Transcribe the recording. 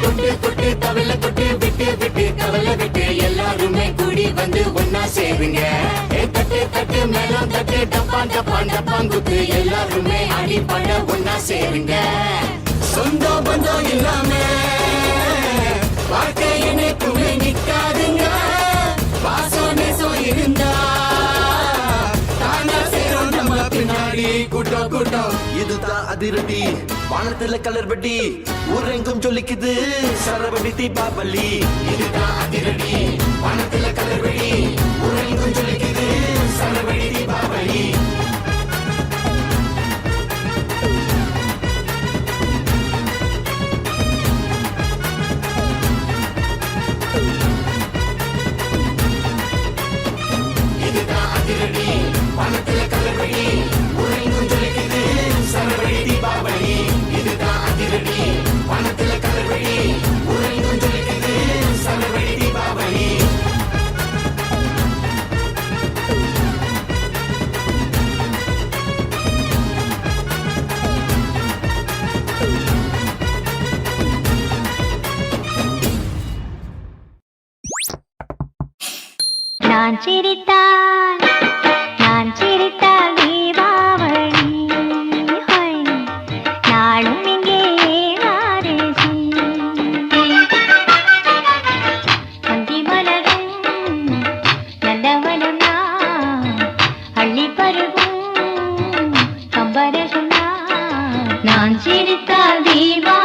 கொட்டு கொட்டு தவள கொட்டு விட்டு விட்டு கவலை விட்டு எல்லாருமே கூடி வந்து ஒன்னா சேருங்க. தட்டு தட்டு மேலம் தட்டு டப்பான் டப்பான் டப்பாங்குத்து எல்லாருமே அடிப்பட ஒன்னா சேருங்க. சொந்தம் பந்தம் இல்லாம வாழ்க்கை எனக்குமே நிக்காதுங்க. பாசம் நேசம் இருந்தா தானா சேரும் நம்ம பின்னாடி கூட்டம் கூட்டம். இதுதான் அதிரடி வானத்துல கலர் வட்டி ஊரெங்கும் சொல்லிக்குது சரவடி தீபாவளி. இதுதான் அதிரடி வானத்துல கலர் வட்டி ஊரெங்கும் சொல்லிக்குது சரவடி தீபாவளி. இதுதான் அதிரடி வானத்துல கலர் வட்டி ஊரெங்கும் சொல்லிக்குது சரவடி தீபாவளி. இதுதான் அதிரடி வானத்துல கலர் வட்டி ஊரெங்கும் சொல்லிக்குது சரவடி தீபாவளி. நான் சிரித்தால் தீபாவளி ஹொய், நாளும் இங்கே வாரேசி. அந்தி மலரும் நல்லவனும் அள்ளி பருகும் கம்பரசும் நான் சிரித்தால் தீபா